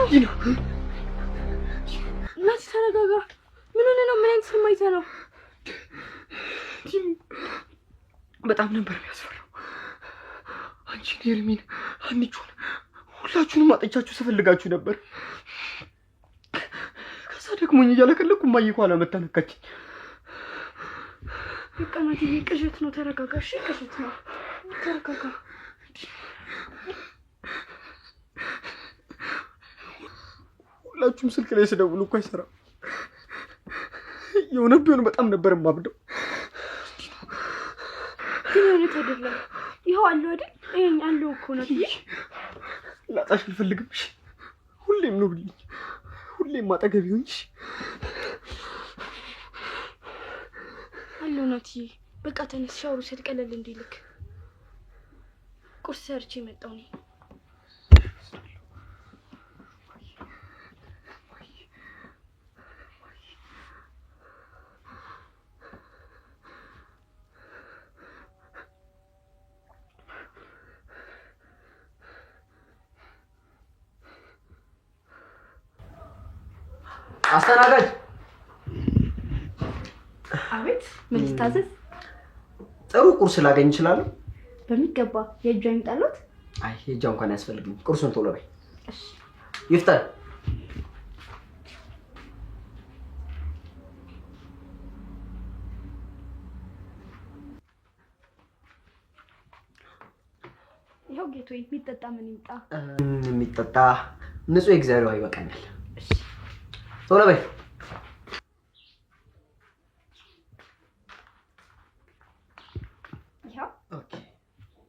ዲኑ ናት ተረጋጋ። ምን ሆነ ነው? ምን አይነት ስሜት ነው? በጣም ነበር የሚያስፈራው። አንቺን፣ ኤርሚን፣ አንቺን ሁላችሁንም አጥቻችሁ ስፈልጋችሁ ነበር። ከዛ ደግሞኝ እያለቀለኩ እማዬ ኋላ መታ ነካችኝ። በቃ ናትዬ ቅዠት ነው። ተረጋጋ እሺ። ቅዠት ነው። ተረጋጋ። ሁላችሁም ስልክ ላይ ስደውሉ እኮ አይሰራም። የሆነ ቢሆን በጣም ነበር የማብደው። ግን እውነት አይደለም። ይኸው አለው አይደል? ይሄን አለው እኮ ናትዬ። ላጣሽ አልፈልግም። ሁሌም ኑሪልኝ፣ ሁሌም አጠገብ ይሁንሽ። አለው ናትዬ። በቃ ተነስ፣ ሻወር ውሰድ፣ ቀለል እንዲልክ። ቁርስ ሰርቼ መጣሁ እኔ። አስተናጋጅ። አቤት፣ ምን ልታዘዝ? ጥሩ ቁርስ ላገኝ እችላለሁ? በሚገባ። የእጇ ይምጣሉት? አይ የእጇ እንኳን አያስፈልግም። ቁርሱን ቶሎ በይ። እሺ። ይፍጠን። ይኸው ጌቶዬ፣ የሚጠጣ ምን ይምጣ? የሚጠጣ ንጹህ የእግዚአብሔር ውሃ ይበቃኛል። እሺ። ቶሎ በይ።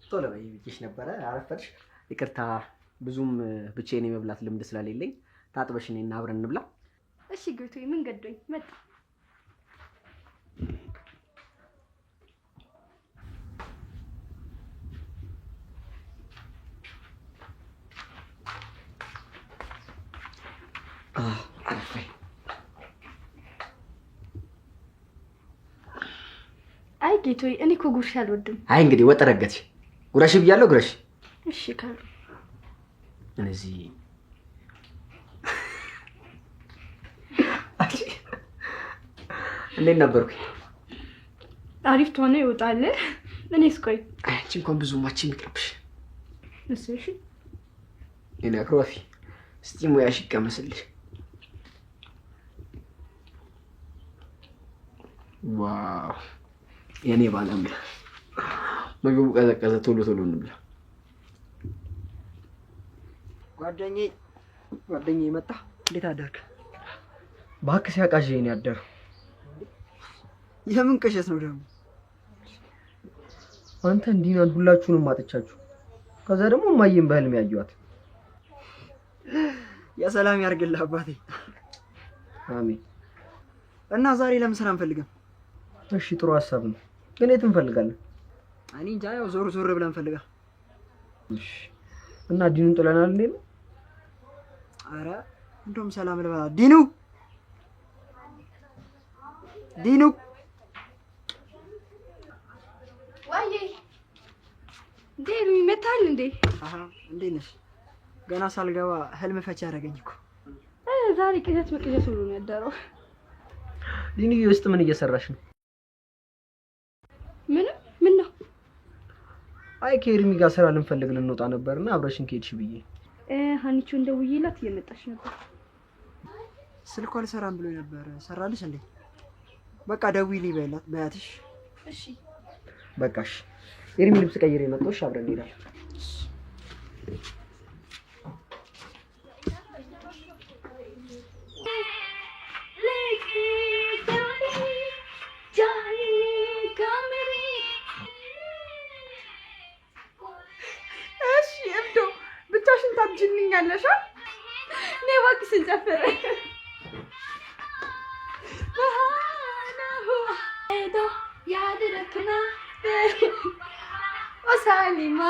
ቶሎ በይ ብዬሽ ነበረ፣ አረፈድሽ። ይቅርታ፣ ብዙም ብቻዬን የመብላት ልምድ ስለሌለኝ ታጥበሽ ነይና አብረን እንብላ። እሺ ጌቶዬ፣ ምን ገዶኝ መጣ። አረፈኝ። አይ ጌቶዬ፣ እኔ እኮ ጉርሻ አልወድም። አይ እንግዲህ ወጥ ረገጥሽ። ጉረሽ ብያለሁ፣ ጉረሽ። እሺ ካሉ እነዚህ እንዴት ነበርኩ? አሪፍ ተሆነ ይወጣል። እኔስ ቆይ አንቺ እንኳን ብዙ ማች የሚቀርብሽ። እሺ እኔ አክሮፊ እስቲ ሙያሽ ይቀመስልሽ። ዋው የኔ ባለሙያ። ምግቡ ቀዘቀዘ፣ ቶሎ ቶሎ እንብላ። ጓደኛዬ መጣ። እንዴት አደርክ? እባክህ ሲያቃዥኝ ነው ያደረው። የምን ቅዠት ነው ደግሞ? አንተ እንዲህ ነው ሁላችሁንም አጥቻችሁ። ከዛ ደግሞ እማዬን በህልም ያዩዋት። የሰላም ያርግልህ አባቴ። አሜን። እና ዛሬ ለምን ስራ አንፈልግም? እሺ ጥሩ ሀሳብ ነው። ግን የት እንፈልጋለን? እኔ እንጃ፣ ያው ዞር ዞር ብለን ፈልጋ። እሺ። እና ዲኑን ጥለናል እንዴ ነው? አረ እንደውም ሰላም ልበላ። ዲኑ ዲኑ ዋዬ ዴሩ ይመታል እንዴ? አሃ እንዴት ነሽ? ገና ሳልገባ ህልም ፈቺ ያደረገኝ እኮ። ዛሬ ቅዠት በቅዠት ብሎ ነው ያደረው። ዲኑዬ ውስጥ ምን እየሰራሽ ነው? ምን ነው? አይ ከኤርሚ ጋር ስራ ልንፈልግ ልንወጣ ነበርና አብረሽን ከሄድሽ ብዬ። ሀኒቾን ደውዬላት እየመጣች ነበር። ስልኳ አልሰራም ብሎ ነበር። ሰራልሽ እንዴ? በቃ ደውዪልኝ በላት በያትሽ። እሺ በቃሽ። ኤርሚ ልብስ ቀይሬ መጥቶሽ አብረን እንሄዳለን። ብቻሽን ታጅንኛለሽ? ነይ እባክሽ እንጨፍር። ያድረክና ኦሳሊማ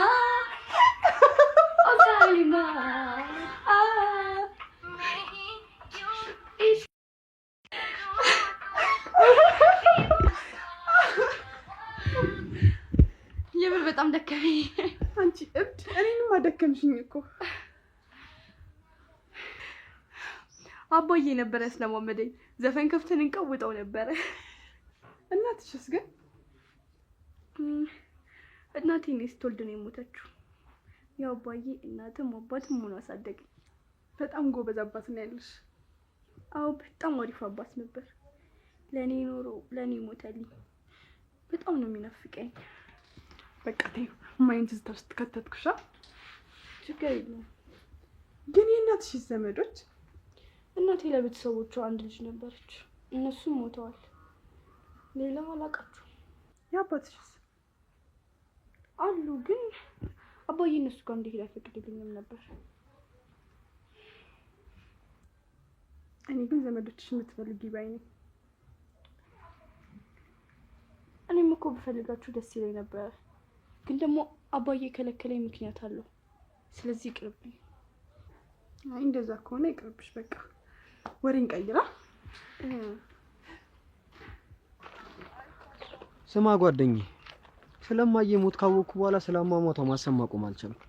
የምር በጣም ደከመኝ። አንቺ እብድ፣ እኔንም አደከምሽኝ እኮ። አባዬ ነበር ያስለማመደኝ። ዘፈን ከፍተን እንቀውጠው ነበር። እናትሽስ ግን? እናቴ እኔ ስትወልድ ነው የሞተችው። ያው አባዬ እናትም አባትም ሆኖ አሳደገኝ። በጣም ጎበዝ አባት ነው ያለሽ። አዎ በጣም አሪፍ አባት ነበር። ለኔ ኖሮ ለኔ ሞተልኝ። በጣም ነው የሚናፍቀኝ። በቃ ተይው ማይንት ዝታስ ተከተትኩሻ። ችግር የለውም። ግን የእናትሽ ዘመዶች? እናቴ ለቤተሰቦቿ አንድ ልጅ ነበረች። እነሱም ሞተዋል። ሌላ አላውቃቸውም። የአባትሽስ? አሉ ግን አባዬ እነሱ ጋር እንዲሄድ አይፈቅድልኝም ነበር። እኔ ግን ዘመዶችሽ የምትፈልጊ ባይ ነኝ። እኔም እኮ ብፈልጋችሁ ደስ ይለኝ ነበር፣ ግን ደግሞ አባዬ ከለከለኝ ምክንያት አለው። ስለዚህ ይቅርብኝ። አይ እንደዛ ከሆነ ይቅርብሽ። በቃ ወሬን ቀይራ። ስማ ጓደኛዬ፣ ስለማየ ሞት ካወቅኩ በኋላ ስለማሟቷ ማሰብ ማቆም አልቻልኩም።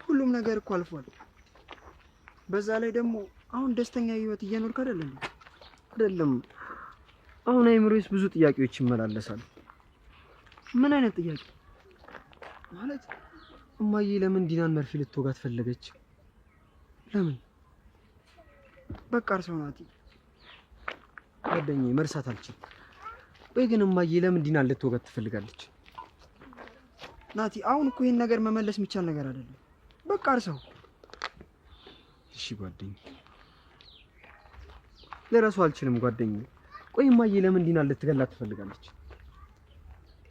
ሁሉም ነገር እኮ አልፏል። በዛ ላይ ደግሞ አሁን ደስተኛ ህይወት እየኖርክ አይደል እንዴ? አይደለም። አሁን አይምሮዬስ ብዙ ጥያቄዎች ይመላለሳሉ። ምን አይነት ጥያቄ? ማለት እማዬ ለምን ዲናን መርፌ ልትወጋት ፈለገች? ለምን? በቃ እርሷ ናት ጓደኛዬ፣ መርሳት አልችልም። ወይ ግን እማዬ ለምን ዲናን ልትወጋት ትፈልጋለች? ናቲ፣ አሁን እኮ ይሄን ነገር መመለስ የሚቻል ነገር አይደለም። በቃ እርሳው። እሺ ጓደኛዬ፣ ለራሱ አልችልም ጓደኛዬ። ቆይ እማዬ ለምን ዲናን ልትገላት ትፈልጋለች?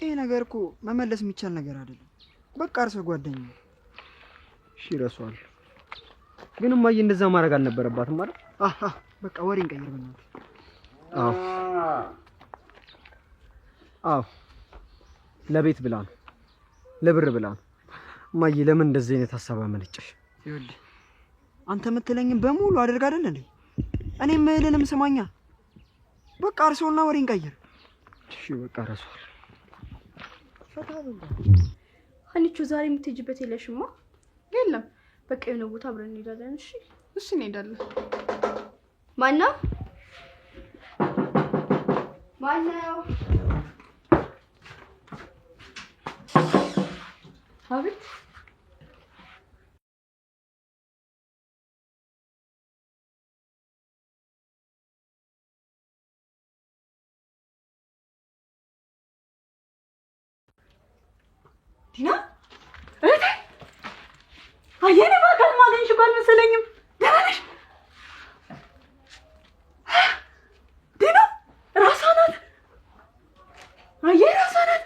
ይሄ ነገር እኮ መመለስ የሚቻል ነገር አይደለም። በቃ እርሳው ጓደኛዬ። እሺ እረሳዋለሁ። ግን እማዬ እንደዛ ማድረግ አልነበረባትም አይደል? በቃ ወሬን ቀይር በእናትህ። አዎ ለቤት ብላ ነው፣ ለብር ብላ ነው። እማዬ ለምን እንደዚህ አይነት ሀሳብ አመነጨሽ? ይኸውልህ አንተ የምትለኝም በሙሉ አድርግ አይደል እንዴ? እኔ የምልህንም ስማኛ። በቃ እርሶና ወሬን ቀይር። እሺ በቃ እረሳዋለሁ። ሀኒቾ ዛሬ የምትሄጂበት የለሽማ? የለም። በቃ የሆነ ቦታ አብረን እንሄዳለን። እሺ እሺ እንሄዳለን። ማነው? ማነው? አቤት። ዲና እህቴ፣ አየኔ ባካል ማገኝሽ እኮ አልመሰለኝም። ደህና ነሽ? ዲና ራሷ ናት። አየህ ራሷ ናት።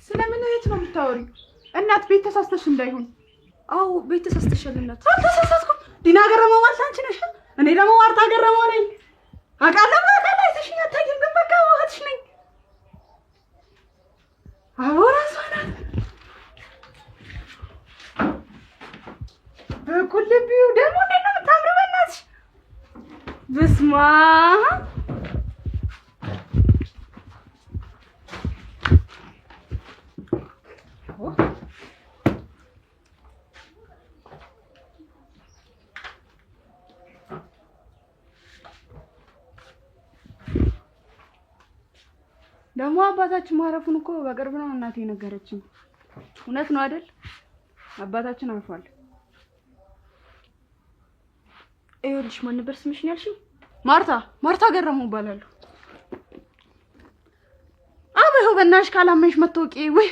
ስለምን እህት ነው የምታወሪው? እናት ቤት ተሳስተሽ እንዳይሆን። አዎ ቤት ተሳስተሻል እናት። አልተሳሳትኩም። ዲና ገረመው ማለት አንቺ ነሽ። እኔ ደግሞ ማርታ ገረመው ነኝ። አውቃለሁ ማውቃለሁ። አይተሽኝ አታውቂም፣ ግን በቃ እህትሽ ነኝ። አዎ ራሷ ናት። በቁልቢው ደግሞ እንዴት ነው የምታምሪው! በእናትሽ በስመ አብ። ደግሞ አባታችን ማረፉን እኮ በቅርብ ነው እናቴ ነገረችኝ። እውነት ነው አይደል? አባታችን አርፏል። ይኸውልሽ ማን ነበር ስምሽን ያልሽኝ? ማርታ ገረመው እባላለሁ። አበይው በእናትሽ ካላመንሽ መታወቂያ ወይ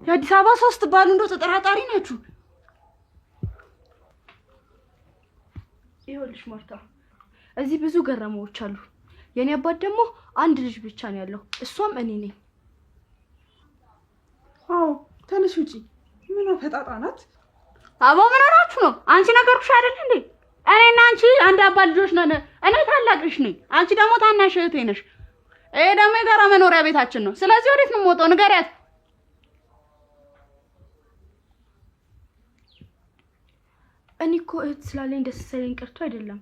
የአዲስ አበባ 3 ባሉ እንደው ተጠራጣሪ ናችሁ። ይኸውልሽ ማርታ፣ እዚህ ብዙ ገረመዎች አሉ። የኔ አባት ደግሞ አንድ ልጅ ብቻ ነው ያለው፣ እሷም እኔ ነኝ። አዎ ተነሽ ውጪ። ምን ፈጣጣ ናት? አቦ ምን ሆናችሁ ነው? አንቺ ነገርኩሽ አይደል እንዴ? እኔና አንቺ አንድ አባት ልጆች ነን። እኔ ታላቅሽ ነኝ፣ አንቺ ደግሞ ታናሽ እህቴ ነሽ። ይሄ ደግሞ የጋራ መኖሪያ ቤታችን ነው። ስለዚህ ወዴት ነው የምወጣው? ንገሪያት። እኔ እኮ እህት ስላለኝ ደስ ሳይለኝ ቀርቶ አይደለም፣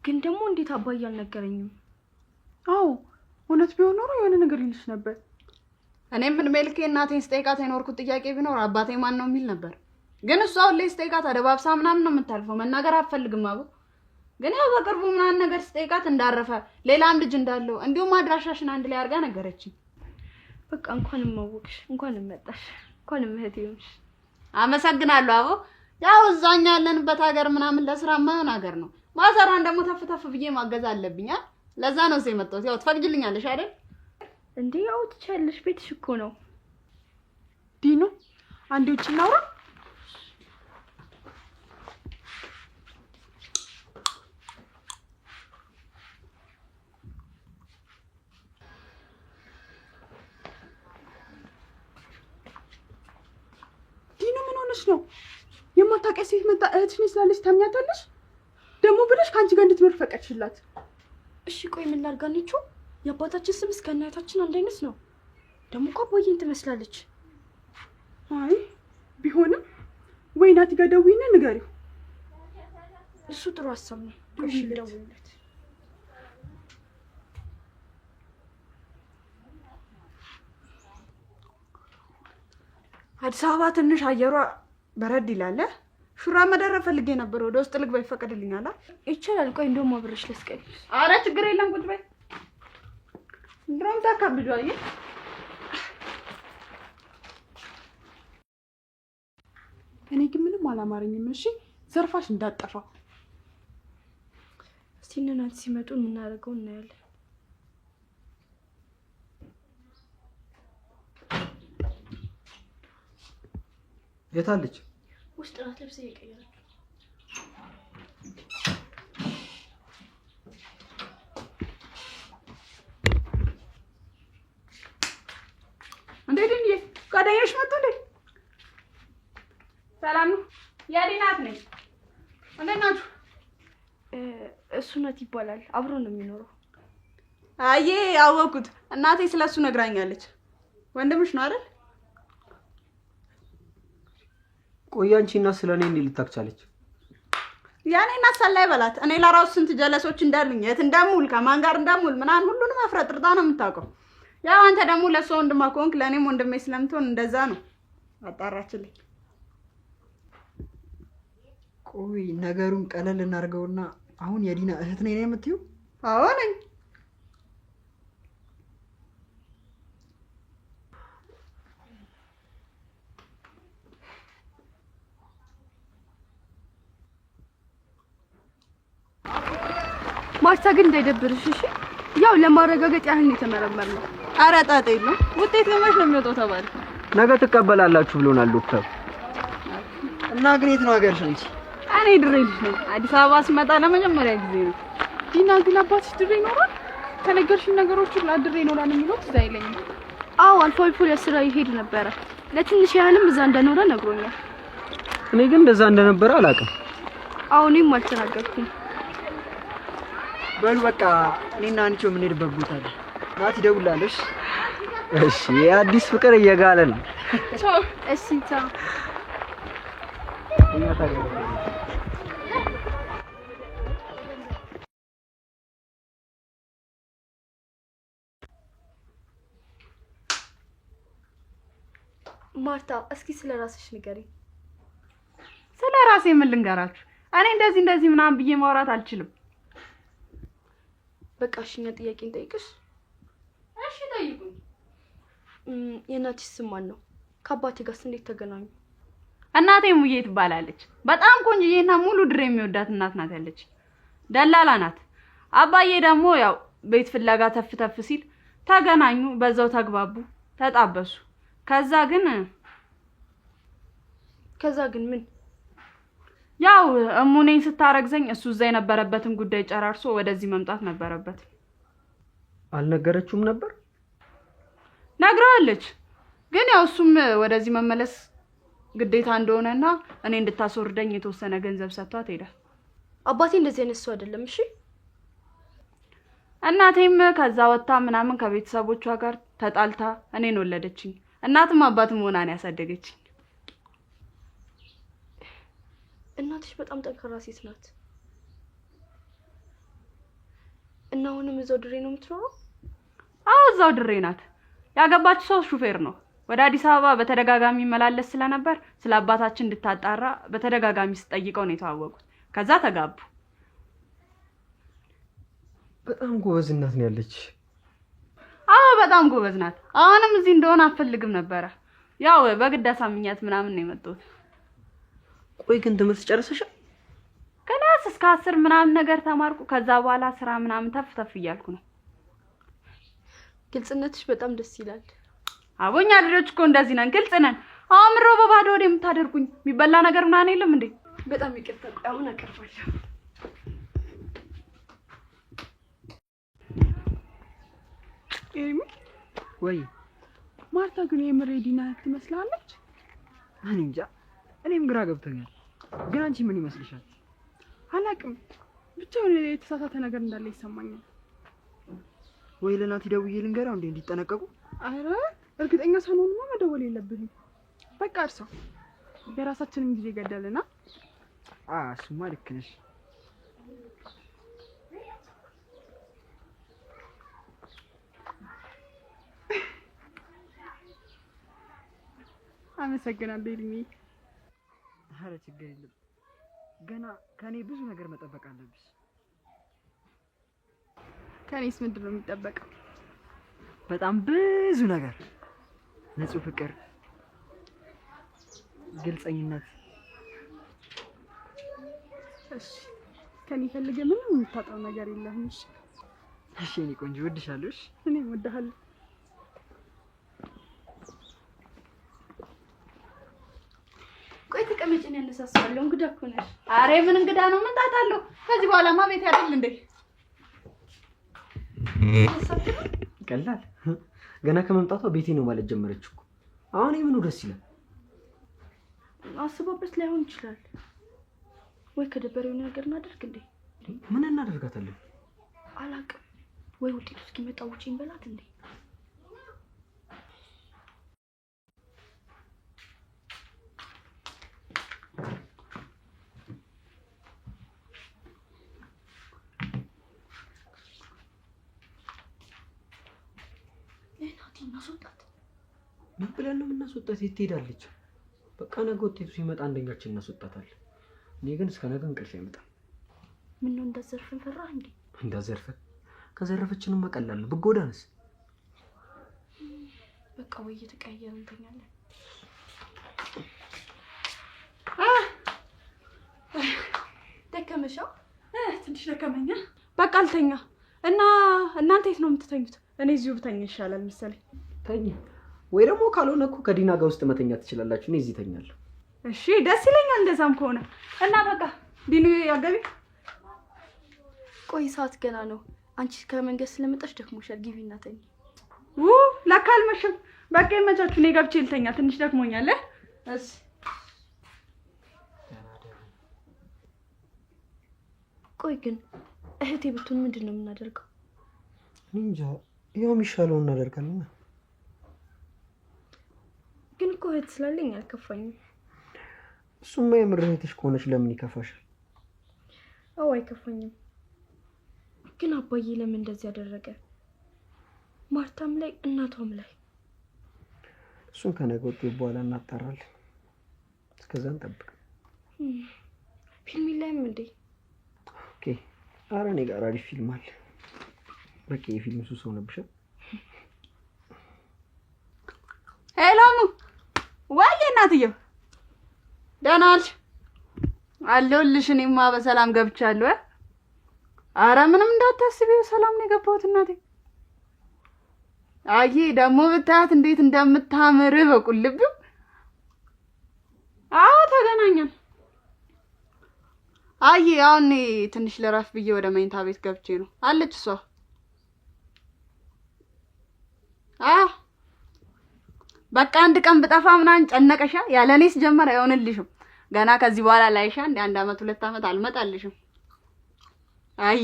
ግን ደግሞ እንዴት አባዬ አልነገረኝም? አዎ እውነት ቢሆን ኖሮ የሆነ ነገር ይልሽ ነበር። እኔም ምን መልኬ እናቴን ስጠይቃት የኖርኩት ጥያቄ ቢኖር አባቴ ማን ነው የሚል ነበር። ግን እሷ ሁሌ ስጠይቃት አደባብሳ ምናምን ነው የምታልፈው። መናገር አትፈልግም። አቦ ግን ያው በቅርቡ ምናምን ነገር ስጠይቃት እንዳረፈ ሌላም ልጅ እንዳለው እንዲሁም አድራሻሽን አንድ ላይ አድርጋ ነገረችኝ። በቃ እንኳንም ማወቅሽ፣ እንኳንም መጣሽ፣ እንኳንም እህቴ ሆንሽ። አመሰግናለሁ አቦ። ያው እዛኛ ያለንበት ሀገር ምናምን ለስራ ማይሆን ሀገር ነው። ማዘሯን ደግሞ ተፍ ብዬ ማገዝ አለብኝ። ለዛ ነው እዚህ የመጣሁት። ያው ትፈቅጂልኛለሽ አይደል? እንዴ ያው ትቻለሽ፣ ቤትሽ እኮ ነው። ዲኑ አንዴ ውጭ እናውራ። ዲኑ ምን ሆነሽ ነው? የማታውቂያት ሴት መጣ እህትሽ ነኝ ስላለች ታምኛታለሽ? ደግሞ ብለሽ ከአንቺ ጋር እንድትኖር ፈቀድሽላት። እሺ ቆይ ምን ላድርጋንቹ? የአባታችን ስም እስከ እናታችን አንድ አይነት ነው። ደግሞ እኮ አባዬን ትመስላለች። አይ ቢሆንም ወይ ናቲ ጋር ደውይና ንገሪው። እሱ ጥሩ ሀሳብ ነው። እሺ ደውይለት። አዲስ አበባ ትንሽ አየሯ በረድ ይላል። ሹራብ መደረብ ፈልጌ ነበር። ወደ ውስጥ ልግባ ይፈቀድልኛል? ይቻላል። ቆይ እንደውም አብረሽ ልስቀልሽ። አረ ችግር የለም ቁጭ በይ። እንደውም ታካብዱ። አየህ እኔ ግን ምንም አላማረኝም። እሺ ዘርፋሽ እንዳጠፋ። እስቲ እነ ናቲ ሲመጡ የምናደርገው እናያለን። የታለች? ውስጥ ናት ልብስ እየቀየረች። እንዴት እንዴ ጓደኞች መጡ እንዴ? ሰላም ነው? ያዲናት ነኝ። እንዴት ናችሁ? እሱ ናት ይባላል። አብሮ ነው የሚኖረው። አዬ አወኩት። እናቴ ስለሱ ነግራኛለች። ወንድምሽ ነው አይደል? ቆይ አንቺ እና ስለኔ እንዴት ልታክቻለች? ያኔ እና ሰላይ በላት። እኔ ለራሱ ስንት ጀለሶች እንዳሉኝ የት እንደምውል ከማን ጋር እንደምውል ምናምን ሁሉንም አፍረጥርጣ ነው የምታውቀው። ያው አንተ ደግሞ ለሱ ወንድማ ከሆንክ ለእኔም ወንድሜ ስለምትሆን እንደዛ ነው አጣራችልኝ። ቆይ ነገሩን ቀለል እናድርገውና አሁን የዲና እህት ነኝ ነው የምትይው? አዎ ነኝ። ማርታ ግን እንዳይደብርሽ እሺ። ያው ለማረጋገጥ ያህል ነው የተመረመርነው። ኧረ ጣጣ የለውም። ውጤት መች ነው የሚወጣው ተባለ። ነገ ትቀበላላችሁ ብሎናል ዶክተር። እና ግን የት ነው ሀገርሽ አንቺ? እኔ ድሬ ልጅ ነኝ። አዲስ አበባ ስመጣ ለመጀመሪያ ጊዜ ነው። ዲና ግን አባትሽ ድሬ ይኖራል? ከነገርሽኝ ነገሮች ሁሉ ድሬ ይኖራል የሚለው ትዝ አይለኝም። አዎ አልፎ አልፎ ለስራ ይሄድ ነበረ። ለትንሽ ያህልም እዛ እንደኖረ ነግሮኛል። እኔ ግን እንደዛ እንደነበረ አላውቅም። አዎ እኔም አልተናገርኩም። በሉ በቃ እኔና አንቺ የምንሄድበት ቦታ አለ። ናቲ ደውላለሽ? እሺ የአዲስ ፍቅር እየጋለ ነው። ቻው። እሺ ቻው። እኛ ታገኛለሽ። ማርታ እስኪ ስለ ራስሽ ንገሪኝ። ስለ ራሴ ምን ልንገራችሁ? እኔ እንደዚህ ምናምን ብዬ ማውራት አልችልም። በቃ እሺኛ ጥያቄ እንጠይቅሽ። እሺ ጠይቁኝ። የእናትሽ ስም ማን ነው? ከአባቴ ጋርስ እንዴት ተገናኙ? እናቴ ሙዬ ትባላለች። በጣም ቆንጆዬና ሙሉ ድሬ የሚወዳት እናት ናት ያለች። ደላላ ናት። አባዬ ደግሞ ያው ቤት ፍለጋ ተፍ ሲል ተገናኙ፣ በዛው ተግባቡ፣ ተጣበሱ። ከዛ ግን ምን? ያው እሙኔን ስታረግዘኝ እሱ እዛ የነበረበትን ጉዳይ ጨራርሶ ወደዚህ መምጣት ነበረበት። አልነገረችውም ነበር? ነግራለች። ግን ያው እሱም ወደዚህ መመለስ ግዴታ እንደሆነና እኔ እንድታስወርደኝ የተወሰነ ገንዘብ ሰጥቷት ሄደ። አባቴ እንደዚህ አይነት ሰው አይደለም። እሺ እናቴም ከዛ ወጣ ምናምን ከቤተሰቦቿ ጋር ተጣልታ እኔን ወለደችኝ። እናትም አባትም ሆና ነው ያሳደገችኝ። እናትሽ በጣም ጠንካራ ሴት ናት። እና አሁንም እዛው ድሬ ነው የምትኖረው? አዎ እዛው ድሬ ናት። ያገባችው ሰው ሹፌር ነው። ወደ አዲስ አበባ በተደጋጋሚ መላለስ ስለነበር ስለ አባታችን እንድታጣራ በተደጋጋሚ ስጠይቀው ነው የተዋወቁት። ከዛ ተጋቡ። በጣም ጎበዝ እናት ነው ያለች። አዎ በጣም ጎበዝ ናት። አሁንም እዚህ እንደሆነ አፈልግም ነበረ። ያው በግድ አሳምኛት ምናምን ነው የመጣሁት። ቆይ ግን ትምህርት ጨርሰሻል? ክላስ እስከ 10 ምናምን ነገር ተማርኩ። ከዛ በኋላ ስራ ምናምን ተፍ እያልኩ ነው። ግልጽነትሽ በጣም ደስ ይላል። አቦኛ ልጆች እኮ እንደዚህ ነን፣ ግልጽ ነን። አምሮ በባዶ ወደ የምታደርጉኝ የሚበላ ነገር ምናምን የለም እንዴ? በጣም ይቅርታ። አሁን አቀርባለሁ። ኤሚ ወይ ማርታ ግን የምር ዲና ትመስላለች? እኔ እንጃ፣ እኔም ግራ ገብቶኛል። ግን አንቺ ምን ይመስልሻል? አላቅም፣ ብቻ የሆነ የተሳሳተ ነገር እንዳለ ይሰማኛል። ወይ ለናቲ ደውዬ ልንገራው እንዴ እንዲጠነቀቁ? አረ እርግጠኛ ሳንሆንማ መደወል የለብንም። በቃ እርሷ የራሳችንን ጊዜ ገደልና። እሱማ ልክ ነሽ። አመሰግናለሁ ኤርሚ። ኧረ ችግር የለም። ገና ከኔ ብዙ ነገር መጠበቅ አለብሽ። ከኔስ ምንድን ነው የሚጠበቀው? በጣም ብዙ ነገር። ንጹህ ፍቅር፣ ግልጸኝነት። እሺ ከኔ ፈልገ ምንም የምታጣው ነገር የለም። እሺ እሺ እኔ ቆንጆ እወድሻለሁ። እሺ እኔም እወድሃለሁ። ቆይ ተቀመጭን፣ ያነሳሳለሁ። እንግዳ እኮ ነሽ። አሬ ምን እንግዳ ነው? ምን ጣጣለሁ? ከዚህ በኋላማ ቤት አይደል እንዴ? ቀላል ገና ከመምጣቷ ቤቴ ነው ማለት ጀመረች እኮ። አሁን ምኑ ደስ ይላል? አስባበት ላይሆን ይችላል። ወይ ከደበረው ነገር እናደርግ እንዴ? ምን እናደርጋታለን? አላቅም። ወይ ውጤቱ እስኪመጣ ውጪ እንበላት እንዴ? እናስወጣት። ምን ብለን ነው የምናስወጣት? የት ትሄዳለች? በቃ ነገ ውጤቱ ሲመጣ አንደኛችን እናስወጣታለን። እኔ ግን እስከ ነገ እንቅልፍ አይመጣም። ምን ነው እንዳዘርፈን ፈራህ እንዴ? እንዳዘርፈን? ከዘረፈችንም ቀላል ነው። ብጎዳንስ? በቃ ወይ እየተቀያየርን እንተኛለን። ደከመሻ? ትንሽ ደከመኛ። በቃ አልተኛ እና እናንተ የት ነው የምትተኙት? እኔ እዚሁ ብተኛ ይሻላል መሰለኝ። ተኝ። ወይ ደግሞ ካልሆነ እኮ ከዲና ጋር ውስጥ መተኛ ትችላላችሁ። እኔ እዚህ ተኛለሁ። እሺ ደስ ይለኛል እንደዛም ከሆነ እና በቃ ዲኑ ያገቢ። ቆይ ሰዓት ገና ነው። አንቺ ከመንገድ ስለመጣሽ ደክሞሻል። ግቢ እና ተኝ። ለካ አልመሸም። በቃ ይመቻችሁ። እኔ ገብቼ ልተኛ፣ ትንሽ ደክሞኛል። እሺ ቆይ ግን እህቴ ብትሆን ምንድን ነው የምናደርገው? እንጃ፣ ያው የሚሻለው እናደርጋለን። ግን እኮ እህት ስላለኝ አልከፋኝም። እሱማ የምር እህትሽ ከሆነች ለምን ይከፋሻል? አዎ አይከፋኝም። ግን አባዬ ለምን እንደዚህ ያደረገ? ማርታም ላይ እናቷም ላይ። እሱን ከነገ ውጤት በኋላ እናጣራለን። እስከዛ እንጠብቅ። ፊልም ላይም እንዴ? ኦኬ። ኧረ እኔ ጋር አሪፍ ፊልም አለ። በቃ የፊልም ሱስ ሆነብሻል። ሄሎሙ ወይ እናትዬው ደህና ዋልሽ? አለሁልሽ። እኔማ በሰላም ገብቻለሁ። ኧረ ምንም እንዳታስቢው ሰላም ነው የገባሁት እናቴ። አይ ደግሞ ብታያት እንዴት እንደምታምር በቁልቢው። አዎ ተገናኘን። አይ አሁን ትንሽ ለራፍ ብዬ ወደ መኝታ ቤት ገብቼ ነው አለች እሷ። በቃ አንድ ቀን ብጠፋ ምናምን ጨነቀሻ? ያለኔስ ጀመረ አይሆንልሽም። ገና ከዚህ በኋላ ላይሻ እንደ 1 አመት 2 አመት አልመጣልሽም። አይ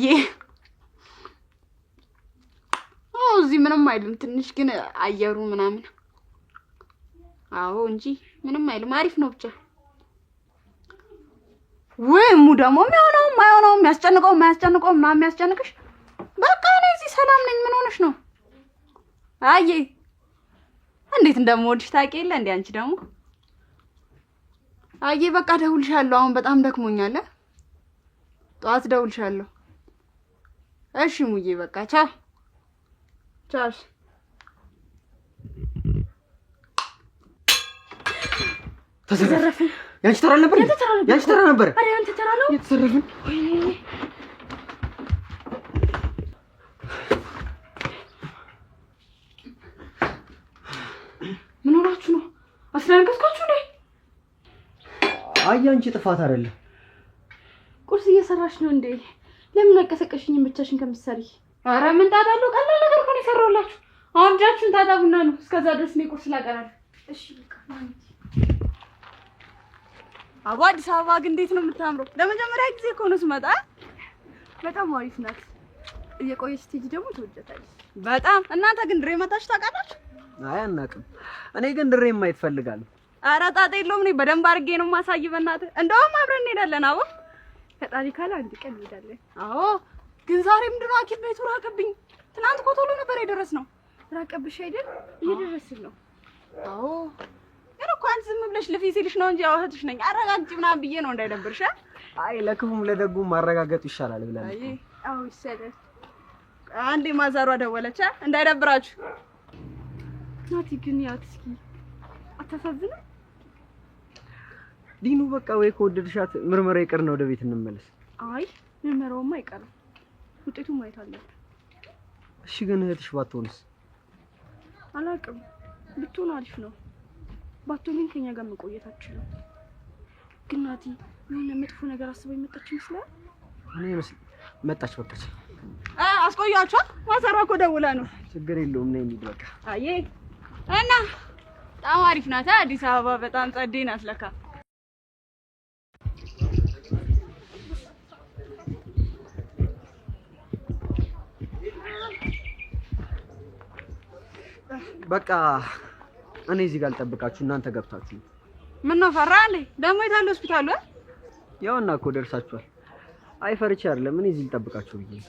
እዚህ ምንም አይልም። ትንሽ ግን አየሩ ምናምን አዎ እንጂ ምንም አይልም። አሪፍ ነው ብቻ። ወይ ሙ ደግሞ የማይሆነው የሚያስጨንቀው ምናምን የሚያስጨንቅሽ። በቃ እኔ እዚህ ሰላም ነኝ። ምን ሆነሽ ነው? አይ እንዴት እንደምወድሽ ታውቂ የለ እንዴ አንቺ ደግሞ። አይ በቃ ደውልሻለሁ። አሁን በጣም ደክሞኛል። ጠዋት ደውልሻለሁ። እሺ ሙዬ በቃ ቻው ቻው። ተዘረፍን። ያንቺ ተራ ነበር። ያንቺ ተራ ነበር። አረ አንተ ተራ ነው የተዘረፍን። ምን ሆናችሁ ነው? አስደነገጥኳችሁ እንዴ? አይ አንቺ ጥፋት አይደለም። ቁርስ እየሰራሽ ነው እንዴ? ለምን አቀሰቀሽኝም ብቻሽን ከምትሰሪ? አረ ምን ጣጣ አለው? ቀላል ነገር እኮ ነው የሰራሁላችሁ። አሁን እጃችሁን ታጠቡና ነው። እስከዛ ድረስ እኔ ቁርስ ላቀራለሁ። እሺ በቃ ማለት አባ አዲስ አበባ ግን እንዴት ነው የምታምረው? ለመጀመሪያ ጊዜ እኮ ነው ስመጣ። በጣም አሪፍ ናት። እየቆየች ስትሄጂ ደግሞ ትወጃታለሽ በጣም። እናንተ ግን ድሬ መታችሁ ታውቃላችሁ? አይ አናውቅም። እኔ ግን ድሬ ማየት እፈልጋለሁ። ኧረ ጣጣ የለውም። እኔ በደንብ አድርጌ ነው የማሳይ። በእናትህ እንደውም አብረን እንሄዳለን። አዎ ፈጣሪ ካለ አንድ ቀን እንሄዳለን። አዎ ግን ዛሬ ምንድን ነው ሐኪም ቤቱ ራቀብኝ። ትናንት እኮ ቶሎ ነበር የደረስነው። ራቀብሽ አይደል? እየደረስን ነው። አዎ ግን እኮ አንቺ ዝም ብለሽ ልፊ ሲልሽ ነው እንጂ እህትሽ ነኝ አረጋግጪ ምናምን ብዬ ነው እንዳይደብርሽ። አይ ለክፉም ለደጉም ማረጋገጡ ይሻላል ብለን። አይ አዎ ይሻላል። አንዴ ማዛሯ ደወለች እንዳይደብራችሁ። ናቲ ግን ያት እስኪ አታሳዝንም? ዲኑ በቃ ወይ ከወደድሻት ምርመራ ይቅር ነው ወደ ቤት እንመለስ። አይ ምርመራውማ አይቀርም፣ ውጤቱን ማየት አለብን። እሺ ግን እህትሽ ባትሆንስ? አላውቅም፣ ብትሆን አሪፍ ነው። ባትሆን ግን ከኛ ጋር መቆየት አትችልም። ግን ናቲ የሆነ መጥፎ ነገር አስበው የመጣች ይመስላል። እኔ መጣች በቃች። አስቆያችሁ። ማዘሯ እኮ ደውላ ነው። ችግር የለውም ነይ እንሂድ በቃ። አይ እና በጣም አሪፍ ናት አዲስ አበባ። በጣም ጸዴ ናት ለካ። በቃ እኔ እዚህ ጋር ልጠብቃችሁ፣ እናንተ ገብታችሁ። ምን ነው ፈራ እንዴ? ደግሞ የት አለ ሆስፒታሉ? ያውና እኮ ደርሳችኋል። አይ ፈርቼ አይደለም፣ እኔ እዚህ ልጠብቃችሁ ብዬ።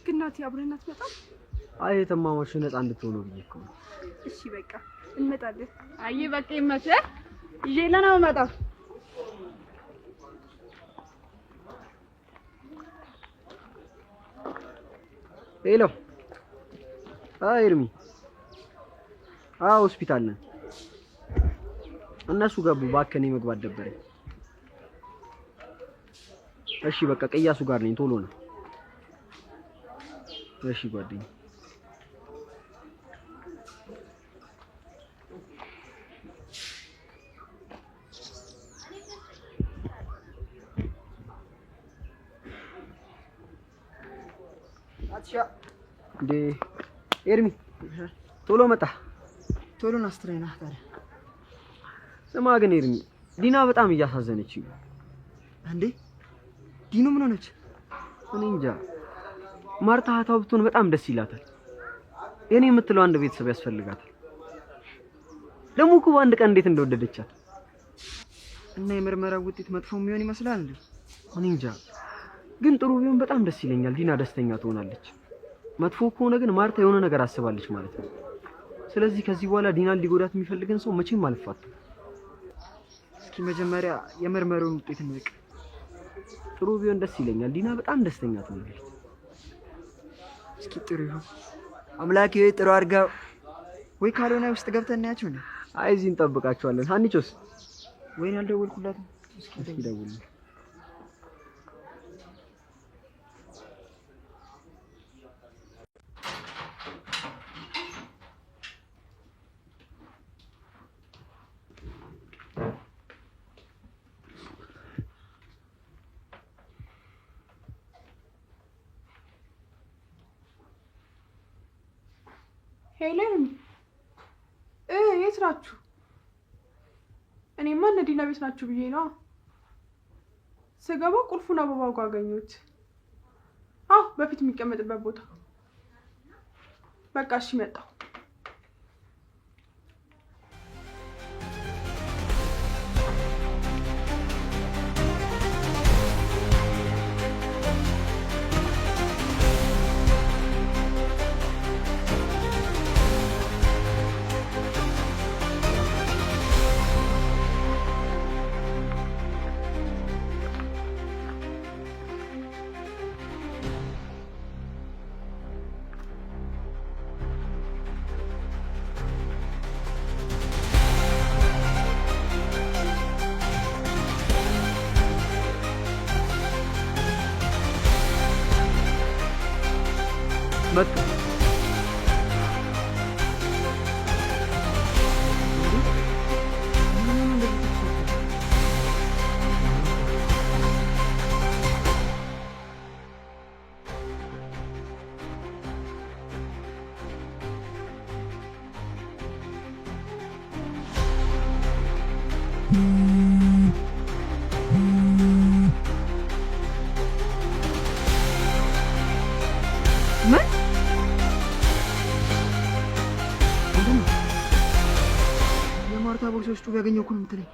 ግን ናቲ አብረን አትመጣም? አይ የተማማችሁ ነፃ እንድትሆኑ ብዬ እኮ ነው። እሺ በቃ እንመጣለን። አይ በቃ ይመችህ። ይዤ ለና መጣ። ሄሎ። አይ እርሚ። ሆስፒታል ነን። እነሱ ገቡ። እባክህ እኔ መግባት ደበረኝ። እሺ በቃ ቅያሱ ጋር ነኝ። ቶሎ ነው። እሺ ጓደኛ። አትሻ እንዴ ኤርሚ ቶሎ መጣ። ቶሎ ናስትሬና ታዲያ። ስማ ግን ኤርሚ ዲና በጣም እያሳዘነችኝ ነው። እንዴ ዲኑ ምን ሆነች? እኔ እንጃ። ማርታ እህቷ ብትሆን በጣም ደስ ይላታል። የኔ የምትለው አንድ ቤተሰብ ያስፈልጋታል። ደግሞ እኮ በአንድ ቀን እንዴት እንደወደደቻት። እና የምርመራው ውጤት መጥፎ የሚሆን ይመስላል እንዴ? እኔ እንጃ። ግን ጥሩ ቢሆን በጣም ደስ ይለኛል። ዲና ደስተኛ ትሆናለች። መጥፎ ከሆነ ግን ማርታ የሆነ ነገር አስባለች ማለት ነው። ስለዚህ ከዚህ በኋላ ዲናን ሊጎዳት የሚፈልገን ሰው መቼም አልፋትም። እስኪ መጀመሪያ የምርመራውን ውጤት እንወቅ። ጥሩ ቢሆን ደስ ይለኛል። ዲና በጣም ደስተኛ ትሆናለች። እስኪ ጥሩ ይሁን። አምላኬ ወይ ጥሩ አድርጋው። ወይ ካልሆነ ውስጥ ገብተን እናያቸው እንዴ? አይ እዚህ እንጠብቃቸዋለን። ሀኒቾስ ወይኔ አልደወልኩላትም። እስኪ ደውል። ሄለን የት ናችሁ? እኔማ እነ ዲና ቤት ናችሁ ብዬ ነው። ስገባ ቁልፉን አበባው ጋር አገኘሁት። በፊት የሚቀመጥበት ቦታ። በቃ እሺ መጣሁ። መጡ። የማርታ ቦርሳ ውስጥ ቢያገኘው እኮ ነው የምትለኝ?